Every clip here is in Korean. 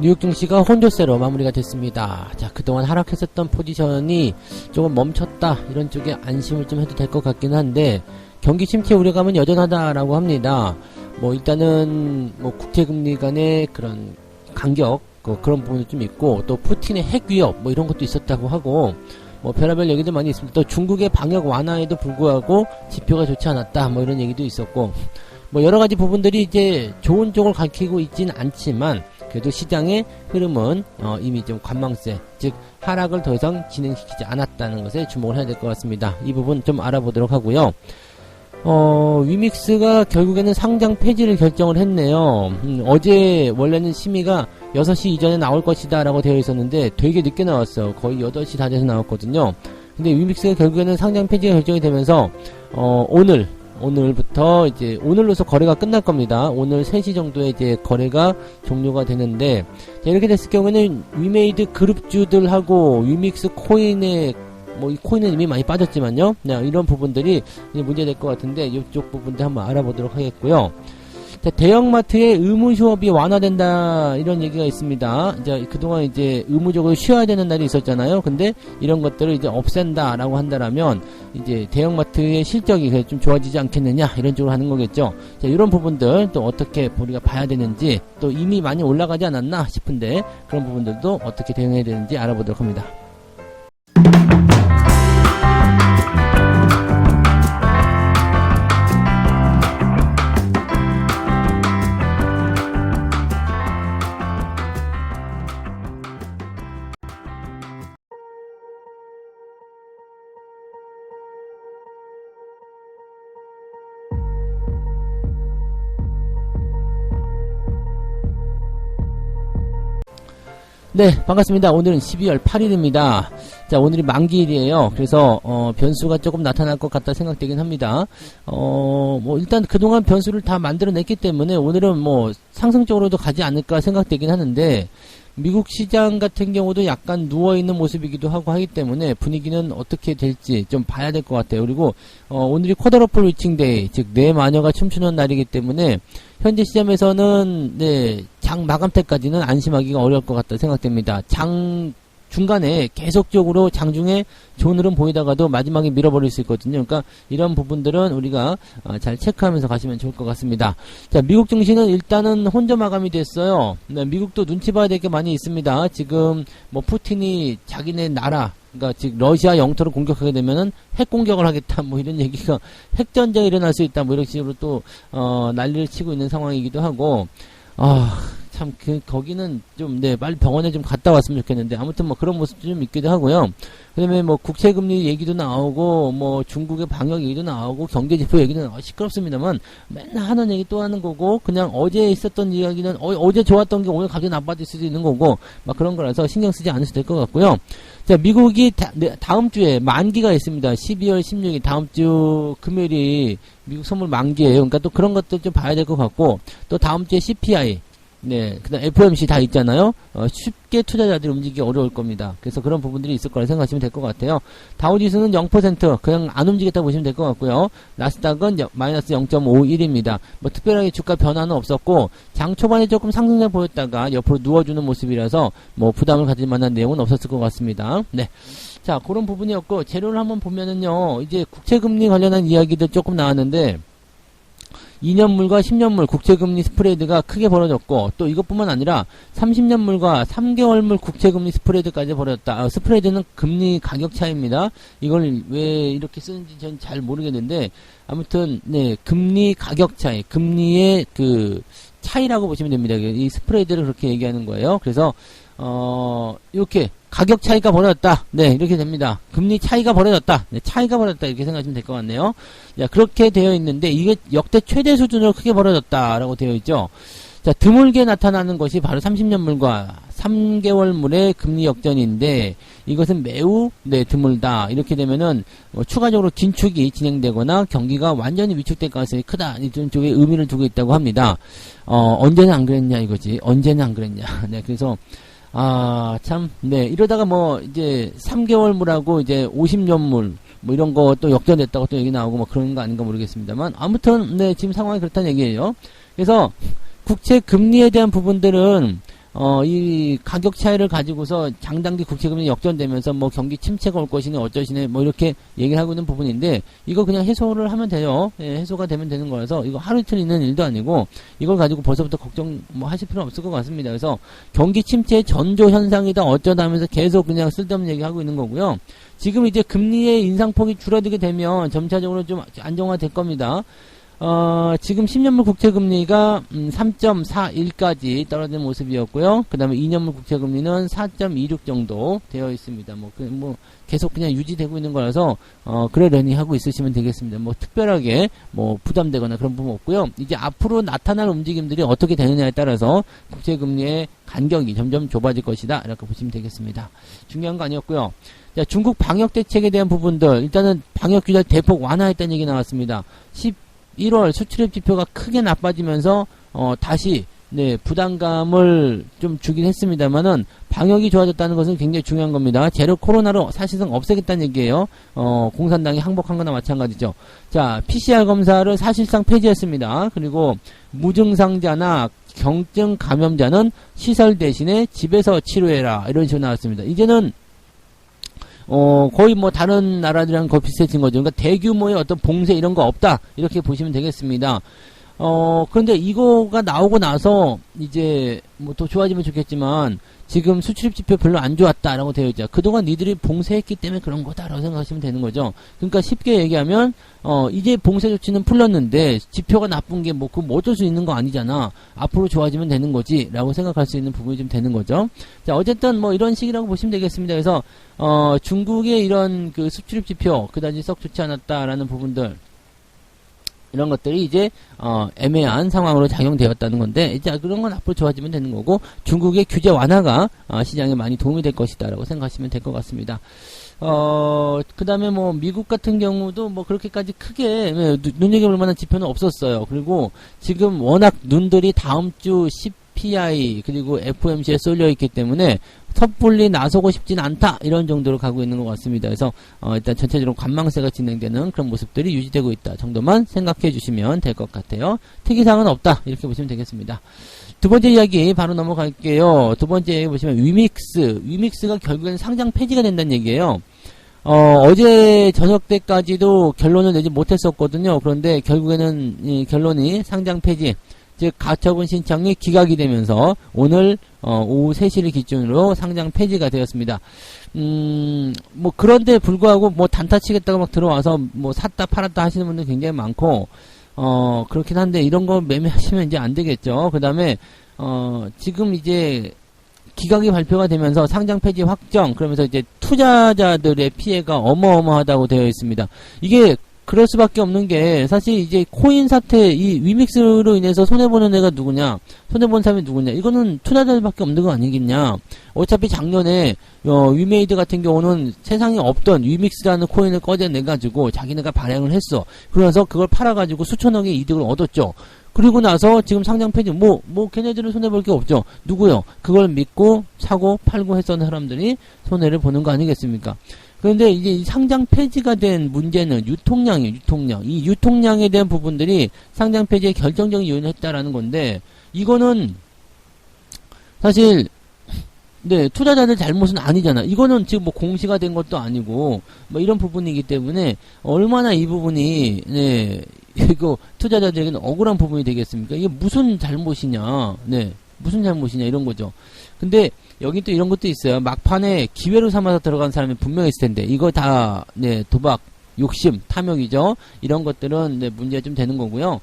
뉴욕 증시가 혼조세로 마무리가 됐습니다. 자, 그동안 하락했었던 포지션이 조금 멈췄다, 이런 쪽에 안심을 좀 해도 될 것 같긴 한데, 경기 침체 우려감은 여전하다라고 합니다. 뭐 일단은 뭐 국제금리 간의 그런 간격, 그런 부분이 좀 있고, 또 푸틴의 핵 위협 뭐 이런 것도 있었다고 하고, 뭐 별의별 얘기도 많이 있습니다. 또 중국의 방역 완화에도 불구하고 지표가 좋지 않았다, 뭐 이런 얘기도 있었고, 뭐 여러가지 부분들이 이제 좋은 쪽을 가리키고 있진 않지만, 그래도 시장의 흐름은 이미 좀 관망세, 즉 하락을 더 이상 진행시키지 않았다는 것에 주목을 해야 될 것 같습니다. 이 부분 좀 알아보도록 하고요. 위믹스가 결국에는 상장 폐지를 결정을 했네요. 어제 원래는 심의가 6시 이전에 나올 것이다 라고 되어 있었는데 되게 늦게 나왔어요. 거의 8시 다 돼서 나왔거든요. 근데 위믹스가 결국에는 상장 폐지가 결정이 되면서 오늘부터 이제 오늘로서 거래가 끝날 겁니다. 오늘 3시 정도에 이제 거래가 종료가 되는데, 자, 이렇게 됐을 경우에는 위메이드 그룹주들하고 위믹스 코인의 뭐 이 코인은 이미 많이 빠졌지만요. 네, 이런 부분들이 이제 문제될 것 같은데 이쪽 부분도 한번 알아보도록 하겠고요. 자, 대형마트의 의무 휴업이 완화된다, 이런 얘기가 있습니다. 이제 그동안 이제 의무적으로 쉬어야 되는 날이 있었잖아요. 근데 이런 것들을 이제 없앤다라고 한다라면 이제 대형마트의 실적이 좀 좋아지지 않겠느냐, 이런 쪽으로 하는 거겠죠. 자, 이런 부분들 또 어떻게 우리가 봐야 되는지, 또 이미 많이 올라가지 않았나 싶은데 그런 부분들도 어떻게 대응해야 되는지 알아보도록 합니다. 네, 반갑습니다. 오늘은 12월 8일입니다. 자, 오늘이 만기일이에요. 그래서 변수가 조금 나타날 것 같다 생각되긴 합니다. 뭐 일단 그동안 변수를 다 만들어냈기 때문에 오늘은 뭐 상승적으로도 가지 않을까 생각되긴 하는데, 미국 시장 같은 경우도 약간 누워있는 모습이기도 하고 하기 때문에 분위기는 어떻게 될지 좀 봐야 될 것 같아요. 그리고 오늘이 쿼더러플 위칭데이, 즉 내 마녀가 춤추는 날이기 때문에 현재 시점에서는 네, 장 마감 때까지는 안심하기가 어려울 것 같다 생각됩니다. 장 중간에 계속적으로 장중에 좋은 흐름 보이다가도 마지막에 밀어버릴 수 있거든요. 그러니까 이런 부분들은 우리가 잘 체크하면서 가시면 좋을 것 같습니다. 자, 미국 증시는 일단은 혼자 마감이 됐어요. 네, 미국도 눈치 봐야 될 게 많이 있습니다. 지금 뭐 푸틴이 자기네 나라, 그러니까 즉 러시아 영토를 공격하게 되면은 핵 공격을 하겠다, 뭐 이런 얘기가, 핵 전쟁이 일어날 수 있다, 뭐 이런 식으로 또 난리를 치고 있는 상황이기도 하고, 참, 거기는 좀, 네, 빨리 병원에 좀 갔다 왔으면 좋겠는데, 아무튼 뭐 그런 모습도 좀 있기도 하고요. 그 다음에 뭐 국채금리 얘기도 나오고, 뭐 중국의 방역 얘기도 나오고, 경제지표 얘기도 나오고, 시끄럽습니다만, 맨날 하는 얘기 또 하는 거고, 그냥 어제 있었던 이야기는, 어제 좋았던 게 오늘 갑자기 나빠질 수도 있는 거고, 막 그런 거라서 신경 쓰지 않으셔도 될 것 같고요. 자, 미국이 다음 주에 만기가 있습니다. 12월 16일 다음 주 금요일이 미국 선물 만기예요. 그러니까 또 그런 것도 좀 봐야 될 것 같고, 또 다음 주에 CPI, 네, 그 다음 FOMC 다 있잖아요. 쉽게 투자자들이 움직이기 어려울 겁니다. 그래서 그런 부분들이 있을 거라 생각하시면 될 것 같아요. 다우지수는 0%, 그냥 안 움직였다고 보시면 될 것 같고요. 나스닥은 마이너스 0.51입니다. 뭐 특별하게 주가 변화는 없었고, 장 초반에 조금 상승세 보였다가 옆으로 누워주는 모습이라서 뭐 부담을 가질 만한 내용은 없었을 것 같습니다. 네. 자, 그런 부분이었고, 재료를 한번 보면은요, 이제 국채금리 관련한 이야기들 조금 나왔는데, 2년물과 10년물 국채금리 스프레드가 크게 벌어졌고, 또 이것뿐만 아니라 30년물과 3개월물 국채금리 스프레드까지 벌어졌다. 스프레드는 금리 가격 차이입니다. 이걸 왜 이렇게 쓰는지 전 잘 모르겠는데, 아무튼 네, 금리 가격 차이, 금리의 그 차이라고 보시면 됩니다. 이 스프레드를 그렇게 얘기하는 거예요. 그래서 이렇게 가격 차이가 벌어졌다. 네, 이렇게 됩니다. 금리 차이가 벌어졌다. 네, 차이가 벌어졌다. 이렇게 생각하시면 될 것 같네요. 자, 그렇게 되어 있는데, 이게 역대 최대 수준으로 크게 벌어졌다라고 되어 있죠. 자, 드물게 나타나는 것이 바로 30년물과 3개월물의 금리 역전인데, 이것은 매우, 네, 드물다. 이렇게 되면은, 추가적으로 긴축이 진행되거나 경기가 완전히 위축될 가능성이 크다. 이런 쪽에 의미를 두고 있다고 합니다. 언제는 안 그랬냐 이거지. 언제는 안 그랬냐. 네, 그래서, 참, 네, 이러다가 뭐, 이제, 3개월물하고 이제 50년물, 뭐 이런 거 또 역전됐다고 또 얘기 나오고 뭐 그런 거 아닌가 모르겠습니다만, 아무튼, 네, 지금 상황이 그렇다는 얘기예요. 그래서, 국채 금리에 대한 부분들은, 이 가격 차이를 가지고서 장단기 국채금리 역전되면서 뭐 경기 침체가 올 것이네 어쩌시네 뭐 이렇게 얘기를 하고 있는 부분인데 이거 그냥 해소를 하면 돼요. 예, 해소가 되면 되는 거라서 이거 하루 이틀 있는 일도 아니고 이걸 가지고 벌써부터 걱정 뭐 하실 필요는 없을 것 같습니다. 그래서 경기 침체 전조 현상이다 어쩌다 하면서 계속 그냥 쓸데없는 얘기 하고 있는 거고요. 지금 이제 금리의 인상폭이 줄어들게 되면 점차적으로 좀 안정화될 겁니다. 지금 10년물 국채금리가 3.41까지 떨어진 모습이었고요. 그 다음에 2년물 국채금리는 4.26 정도 되어 있습니다. 뭐 계속 그냥 유지되고 있는 거라서 그러려니 하고 있으시면 되겠습니다. 뭐 특별하게 뭐 부담되거나 그런 부분 없고요. 이제 앞으로 나타날 움직임들이 어떻게 되느냐에 따라서 국채금리의 간격이 점점 좁아질 것이다 이렇게 보시면 되겠습니다. 중요한 거 아니었고요. 자, 중국 방역 대책에 대한 부분들 일단은 방역 규제 대폭 완화했다는 얘기 나왔습니다. 11월 수출입 지표가 크게 나빠지면서 다시 부담감을 좀 주긴 했습니다만은 방역이 좋아졌다는 것은 굉장히 중요한 겁니다. 제로 코로나로 사실상 없애겠다는 얘기예요. 공산당이 항복한 거나 마찬가지죠. 자, PCR 검사를 사실상 폐지했습니다. 그리고 무증상자나 경증 감염자는 시설 대신에 집에서 치료해라 이런 식으로 나왔습니다. 이제는 거의 뭐 다른 나라들이랑 거의 비슷해진 거죠. 그러니까 대규모의 어떤 봉쇄 이런 거 없다. 이렇게 보시면 되겠습니다. 그런데 이거가 나오고 나서 이제 뭐 더 좋아지면 좋겠지만 지금 수출입 지표 별로 안 좋았다라고 되어 있죠. 그동안 니들이 봉쇄했기 때문에 그런 거다라고 생각하시면 되는 거죠. 그러니까 쉽게 얘기하면 이제 봉쇄 조치는 풀렸는데 지표가 나쁜 게 뭐 어쩔 수 있는 거 아니잖아. 앞으로 좋아지면 되는 거지라고 생각할 수 있는 부분이 좀 되는 거죠. 자, 어쨌든 뭐 이런 식이라고 보시면 되겠습니다. 그래서 중국의 이런 그 수출입 지표 그다지 썩 좋지 않았다라는 부분들 이런 것들이 이제 애매한 상황으로 작용되었다는 건데 이제 그런 건 앞으로 좋아지면 되는 거고 중국의 규제 완화가 시장에 많이 도움이 될 것이다라고 생각하시면 될 것 같습니다. 그 다음에 뭐 미국 같은 경우도 뭐 그렇게까지 크게 눈여겨볼 만한 지표는 없었어요. 그리고 지금 워낙 눈들이 다음 주 CPI 그리고 FOMC에 쏠려 있기 때문에 섣불리 나서고 싶진 않다 이런 정도로 가고 있는 것 같습니다. 그래서 일단 전체적으로 관망세가 진행되는 그런 모습들이 유지되고 있다 정도만 생각해 주시면 될 것 같아요. 특이사항은 없다 이렇게 보시면 되겠습니다. 두 번째 이야기 바로 넘어갈게요. 두 번째 이야기 보시면 위믹스가 결국엔 상장 폐지가 된다는 얘기예요. 어제 저녁 때까지도 결론을 내지 못했었거든요. 그런데 결국에는 이 결론이 상장 폐지 즉 가처분 신청이 기각이 되면서 오늘 오후 3시를 기준으로 상장 폐지가 되었습니다. 뭐 그런데 불구하고 뭐 단타 치겠다고 막 들어와서 뭐 샀다 팔았다 하시는 분들 굉장히 많고 그렇긴 한데 이런 거 매매하시면 이제 안 되겠죠. 그다음에 지금 이제 기각이 발표가 되면서 상장 폐지 확정 그러면서 이제 투자자들의 피해가 어마어마하다고 되어 있습니다. 이게 그럴 수밖에 없는 게 사실 이제 코인 사태 이 위믹스로 인해서 손해보는 애가 누구냐 손해본 사람이 누구냐 이거는 투자자들밖에 없는 거 아니겠냐. 어차피 작년에 위메이드 같은 경우는 세상에 없던 위믹스라는 코인을 꺼내내가지고 자기네가 발행을 했어. 그래서 그걸 팔아가지고 수천억의 이득을 얻었죠. 그리고 나서 지금 상장 폐지 뭐 걔네들은 손해볼 게 없죠. 누구요? 그걸 믿고 사고 팔고 했던 사람들이 손해를 보는 거 아니겠습니까? 그런데 이제 이 상장 폐지가 된 문제는 유통량이에요. 이 유통량에 대한 부분들이 상장 폐지에 결정적인 요인을 했다라는 건데 이거는 사실 투자자들 잘못은 아니잖아. 이거는 지금 뭐 공시가 된 것도 아니고 뭐 이런 부분이기 때문에 얼마나 이 부분이 이거 투자자들에게는 억울한 부분이 되겠습니까? 이게 무슨 잘못이냐. 무슨 잘못이냐 이런 거죠. 근데 여기 또 이런 것도 있어요. 막판에 기회로 삼아서 들어간 사람이 분명히 있을 텐데 이거 다 도박, 욕심, 탐욕이죠. 이런 것들은 문제가 좀 되는 거고요.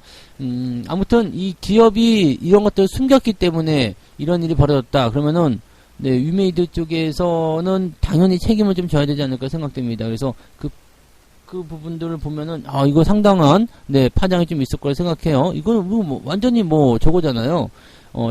아무튼 이 기업이 이런 것들을 숨겼기 때문에 이런 일이 벌어졌다. 그러면은 위메이드 쪽에서는 당연히 책임을 좀 져야 되지 않을까 생각됩니다. 그래서 그 부분들을 보면은 이거 상당한 파장이 좀 있을 거라 생각해요. 이거는 뭐 완전히 뭐 저거잖아요.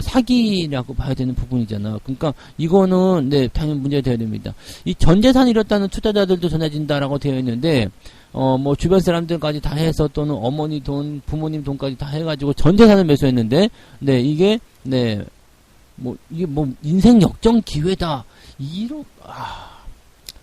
사기라고 봐야 되는 부분이잖아. 그러니까 이거는 당연히 문제가 되어야 됩니다. 이 전 재산을 잃었다는 투자자들도 전해진다라고 되어 있는데 뭐 주변 사람들까지 다 해서 또는 어머니 돈, 부모님 돈까지 다 해가지고 전 재산을 매수했는데 이게 이게 뭐 인생 역전 기회다.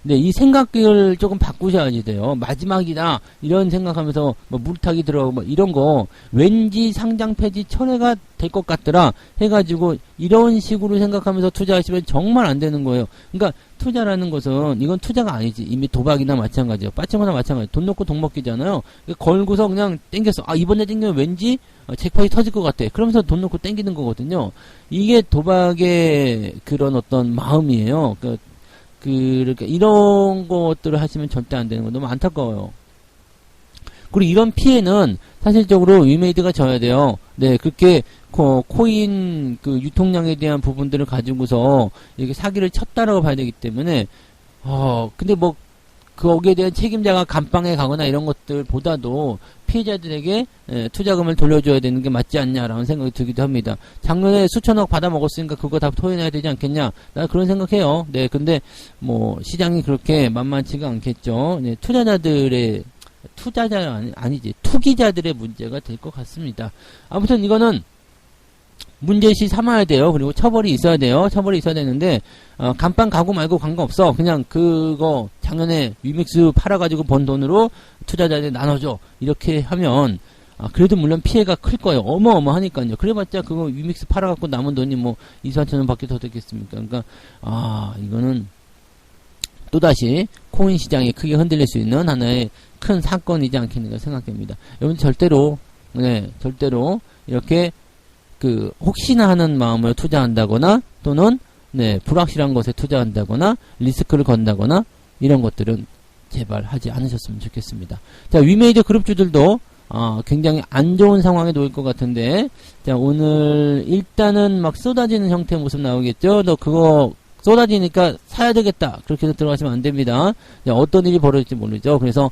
네, 이 생각을 조금 바꾸셔야지 돼요. 마지막이다 이런 생각하면서 뭐 물타기 들어가고 뭐 이런 거 왠지 상장 폐지 철회가 될 것 같더라 해가지고 이런 식으로 생각하면서 투자하시면 정말 안 되는 거예요. 그러니까 투자라는 것은 이건 투자가 아니지. 이미 도박이나 마찬가지예요. 빠칭거나 마찬가지. 돈 놓고 돈 먹기잖아요. 걸고서 그냥 땡겼어. 아, 이번에 땡기면 왠지 잭팟이 터질 것 같아. 그러면서 돈 놓고 땡기는 거거든요. 이게 도박의 그런 어떤 마음이에요. 그러니까 이런 것들을 하시면 절대 안 되는 거 너무 안타까워요. 그리고 이런 피해는 사실적으로 위메이드가 져야 돼요. 네, 그렇게 코인 그 유통량에 대한 부분들을 가지고서 이렇게 사기를 쳤다라고 봐야 되기 때문에 근데 뭐 거기에 대한 책임자가 감방에 가거나 이런 것들보다도 피해자들에게 투자금을 돌려줘야 되는 게 맞지 않냐라는 생각이 들기도 합니다. 작년에 수천억 받아 먹었으니까 그거 다 토해내야 되지 않겠냐? 나 그런 생각해요. 네, 근데 뭐 시장이 그렇게 만만치가 않겠죠. 네, 투기자들의 문제가 될 것 같습니다. 아무튼 이거는 문제시 삼아야 돼요. 그리고 처벌이 있어야 돼요. 처벌이 있어야 되는데 감방 가고 말고 관계없어. 그냥 그거 작년에 위믹스 팔아가지고 번 돈으로 투자자들에 나눠줘. 이렇게 하면 그래도 물론 피해가 클 거예요. 어마어마하니까요. 그래봤자 그거 위믹스 팔아갖고 남은 돈이 뭐 2,4천원 밖에 더 되겠습니까? 그러니까 이거는 또다시 코인 시장이 크게 흔들릴 수 있는 하나의 큰 사건이지 않겠는가 생각됩니다. 여러분 절대로 이렇게 혹시나 하는 마음으로 투자한다거나 또는 불확실한 것에 투자한다거나 리스크를 건다거나 이런 것들은 제발 하지 않으셨으면 좋겠습니다. 자, 위메이저 그룹주들도 굉장히 안 좋은 상황에 놓일 것 같은데, 자, 오늘 일단은 막 쏟아지는 형태의 모습 나오겠죠? 너 그거 쏟아지니까 사야 되겠다. 그렇게 해서 들어가시면 안 됩니다. 자, 어떤 일이 벌어질지 모르죠. 그래서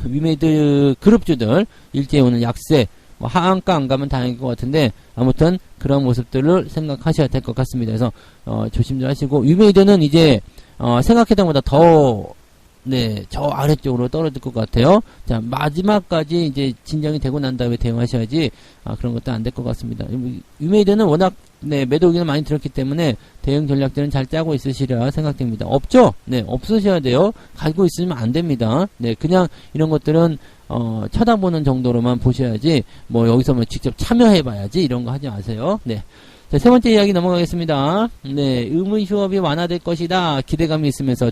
위메이드 그룹주들 일제히 오늘 약세, 하한가 안 가면 다행일 것 같은데 아무튼 그런 모습들을 생각하셔야 될 것 같습니다. 그래서 조심들 하시고 위메이드는 이제 생각했던 것보다 더 저 아래쪽으로 떨어질 것 같아요. 자, 마지막까지 이제 진정이 되고 난 다음에 대응하셔야지 그런 것도 안 될 것 같습니다. 위메이드는 워낙 매도 의견을 많이 들었기 때문에 대응 전략들은 잘 짜고 있으시리라 생각됩니다. 없죠? 없으셔야 돼요. 가지고 있으면 안 됩니다. 그냥 이런 것들은 쳐다보는 정도로만 보셔야지 뭐 여기서 뭐 직접 참여해봐야지 이런 거 하지 마세요. 자, 세 번째 이야기 넘어가겠습니다. 의문 휴업이 완화될 것이다. 기대감이 있으면서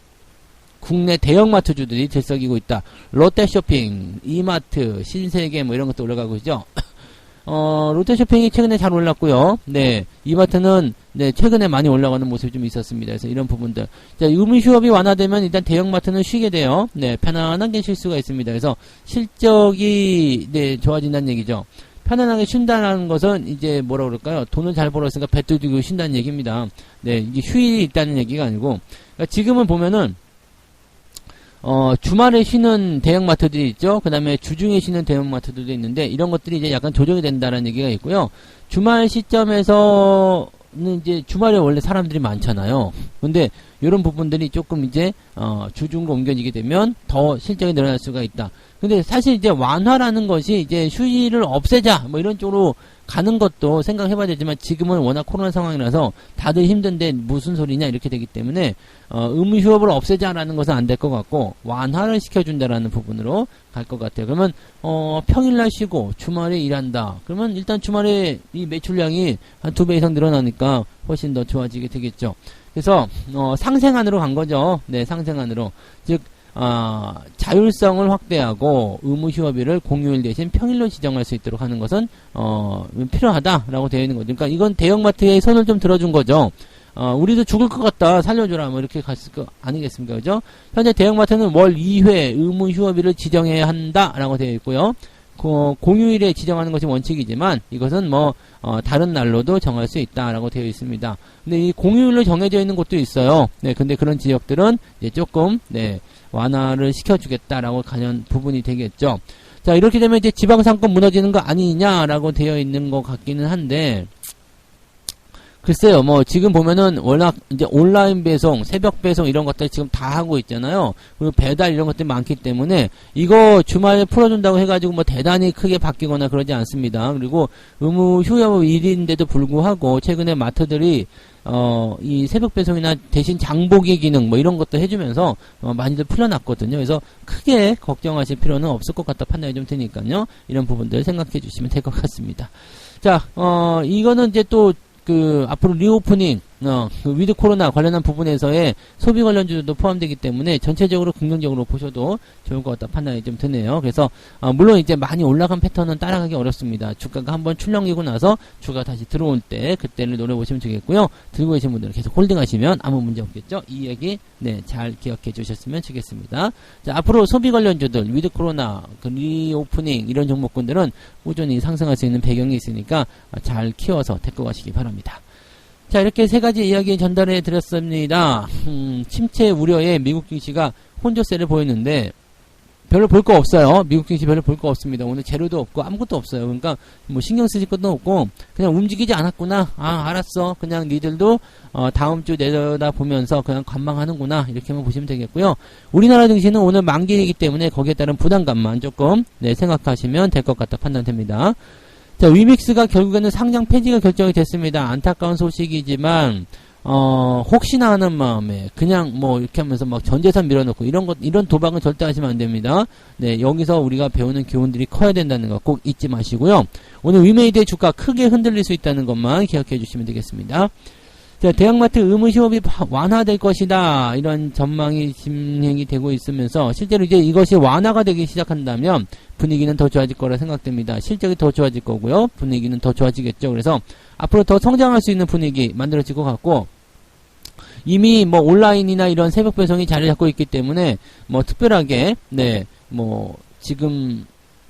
국내 대형마트주들이 들썩이고 있다. 롯데쇼핑, 이마트, 신세계 뭐 이런 것도 올라가고 있죠. 롯데쇼핑이 최근에 잘 올랐고요. 이마트는 최근에 많이 올라가는 모습이 좀 있었습니다. 그래서 이런 부분들. 자, 의무 휴업이 완화되면 일단 대형마트는 쉬게 돼요. 편안하게 쉴 수가 있습니다. 그래서 실적이 좋아진다는 얘기죠. 편안하게 쉰다는 것은 이제 뭐라 그럴까요? 돈을 잘 벌었으니까 배도 쉰다는 얘기입니다. 이게 휴일이 있다는 얘기가 아니고, 그러니까 지금은 보면은 주말에 쉬는 대형마트들이 있죠. 그 다음에 주중에 쉬는 대형마트들도 있는데, 이런 것들이 이제 약간 조정이 된다는 얘기가 있고요. 주말 시점에서는 이제 주말에 원래 사람들이 많잖아요. 근데 이런 부분들이 조금 이제 주중으로 옮겨지게 되면 더 실적이 늘어날 수가 있다. 근데 사실 이제 완화라는 것이 이제 휴일을 없애자 뭐 이런 쪽으로 가는 것도 생각해봐야 되지만 지금은 워낙 코로나 상황이라서 다들 힘든데 무슨 소리냐 이렇게 되기 때문에 의무 휴업을 없애자라는 것은 안 될 것 같고 완화를 시켜준다라는 부분으로 갈 것 같아요. 그러면 평일날 쉬고 주말에 일한다. 그러면 일단 주말에 이 매출량이 한 2배 이상 늘어나니까 훨씬 더 좋아지게 되겠죠. 그래서 상생안으로 간 거죠. 상생안으로. 즉 자율성을 확대하고 의무 휴업일을 공휴일 대신 평일로 지정할 수 있도록 하는 것은 필요하다라고 되어 있는 거죠. 그러니까 이건 대형마트의 손을 좀 들어준 거죠. 우리도 죽을 것 같다 살려줘라 뭐 이렇게 갔을 거 아니겠습니까? 그죠? 현재 대형마트는 월 2회 의무 휴업일을 지정해야 한다라고 되어 있고요. 공휴일에 지정하는 것이 원칙이지만 이것은 뭐 다른 날로도 정할 수 있다라고 되어 있습니다. 근데 이 공휴일로 정해져 있는 곳도 있어요. 근데 그런 지역들은 이제 조금 완화를 시켜주겠다라고 관련 부분이 되겠죠. 자, 이렇게 되면 이제 지방상권 무너지는 거 아니냐라고 되어 있는 것 같기는 한데, 글쎄요, 뭐, 지금 보면은 워낙 이제 온라인 배송, 새벽 배송 이런 것들 지금 다 하고 있잖아요. 그리고 배달 이런 것들이 많기 때문에 이거 주말에 풀어준다고 해가지고 뭐 대단히 크게 바뀌거나 그러지 않습니다. 그리고 의무 휴업일인데도 불구하고 최근에 마트들이 이 새벽 배송이나 대신 장보기 기능 뭐 이런 것도 해주면서 많이들 풀어놨거든요. 그래서 크게 걱정하실 필요는 없을 것 같다 판단이 좀 드니까요. 이런 부분들 생각해 주시면 될 것 같습니다. 자, 이거는 이제 또 앞으로 리오프닝, 위드 코로나 관련한 부분에서의 소비 관련주도 포함되기 때문에 전체적으로 긍정적으로 보셔도 좋을 것 같다 판단이 좀 드네요. 그래서, 물론 이제 많이 올라간 패턴은 따라가기 어렵습니다. 주가가 한번 출렁이고 나서 주가 다시 들어올 때, 그때를 노려보시면 되겠고요. 들고 계신 분들은 계속 홀딩 하시면 아무 문제 없겠죠? 이 얘기, 네, 잘 기억해 주셨으면 좋겠습니다. 자, 앞으로 소비 관련주들, 위드 코로나, 리오프닝, 이런 종목군들은 꾸준히 상승할 수 있는 배경이 있으니까 잘 키워서 데리고 가시기 바랍니다. 자, 이렇게 세 가지 이야기 전달해 드렸습니다. 침체 우려에 미국 증시가 혼조세를 보였는데 별로 볼 거 없어요. 미국 증시 별로 볼 거 없습니다. 오늘 재료도 없고 아무것도 없어요. 그러니까 뭐 신경 쓰실 것도 없고 그냥 움직이지 않았구나. 아, 알았어. 그냥 니들도 다음 주 내려다 보면서 그냥 관망하는구나. 이렇게만 보시면 되겠고요. 우리나라 증시는 오늘 만기이기 때문에 거기에 따른 부담감만 조금 생각하시면 될 것 같다 판단됩니다. 자, 위믹스가 결국에는 상장 폐지가 결정이 됐습니다. 안타까운 소식이지만 혹시나 하는 마음에 그냥 뭐 이렇게 하면서 막 전재산 밀어넣고 이런 도박은 절대 하시면 안 됩니다. 네, 여기서 우리가 배우는 교훈들이 커야 된다는 거 꼭 잊지 마시고요. 오늘 위메이드의 주가 크게 흔들릴 수 있다는 것만 기억해 주시면 되겠습니다. 자, 대형마트 의무 휴업이 완화될 것이다. 이런 전망이 진행이 되고 있으면서 실제로 이제 이것이 완화가 되기 시작한다면 분위기는 더 좋아질 거라 생각됩니다. 실적이 더 좋아질 거고요. 분위기는 더 좋아지겠죠. 그래서 앞으로 더 성장할 수 있는 분위기 만들어질 것 같고 이미 뭐 온라인이나 이런 새벽 배송이 자리 잡고 있기 때문에 뭐 특별하게 뭐 지금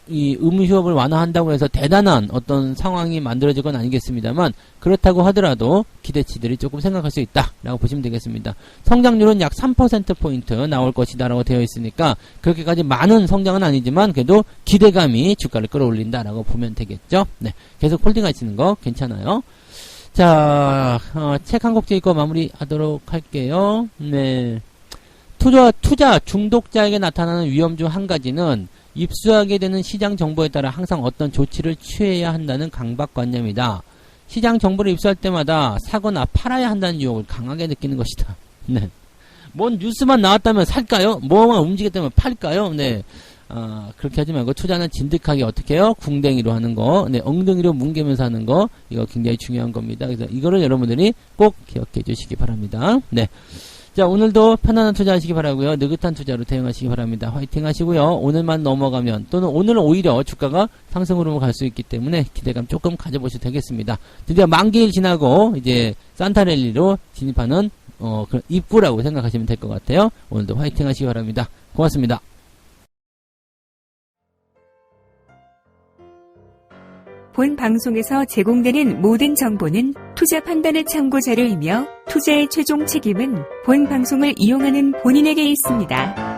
이 의무 휴업을 완화한다고 해서 대단한 어떤 상황이 만들어질 건 아니겠습니다만 그렇다고 하더라도 기대치들이 조금 생각할 수 있다라고 보시면 되겠습니다. 성장률은 약 3%포인트 나올 것이다 라고 되어 있으니까 그렇게까지 많은 성장은 아니지만 그래도 기대감이 주가를 끌어올린다라고 보면 되겠죠. 네, 계속 홀딩하시는 거 괜찮아요. 자, 책 한 곡 읽고 마무리하도록 할게요. 네, 투자 중독자에게 나타나는 위험 중 한 가지는 입수하게 되는 시장 정보에 따라 항상 어떤 조치를 취해야 한다는 강박관념이다. 시장 정보를 입수할 때마다 사거나 팔아야 한다는 유혹을 강하게 느끼는 것이다. 네. 뭔 뉴스만 나왔다면 살까요? 뭐만 움직였다면 팔까요? 네. 그렇게 하지 말고 투자는 진득하게 어떻게 해요? 궁뎅이로 하는 거, 엉덩이로 뭉개면서 하는 거, 이거 굉장히 중요한 겁니다. 그래서 이거를 여러분들이 꼭 기억해 주시기 바랍니다. 네. 자, 오늘도 편안한 투자 하시기 바라고요. 느긋한 투자로 대응하시기 바랍니다. 화이팅 하시고요. 오늘만 넘어가면 또는 오늘은 오히려 주가가 상승으로 갈 수 있기 때문에 기대감 조금 가져보셔도 되겠습니다. 드디어 만기일 지나고 이제 산타랠리로 진입하는 그런 입구라고 생각하시면 될 것 같아요. 오늘도 화이팅 하시기 바랍니다. 고맙습니다. 본 방송에서 제공되는 모든 정보는 투자 판단의 참고 자료이며 투자의 최종 책임은 본 방송을 이용하는 본인에게 있습니다.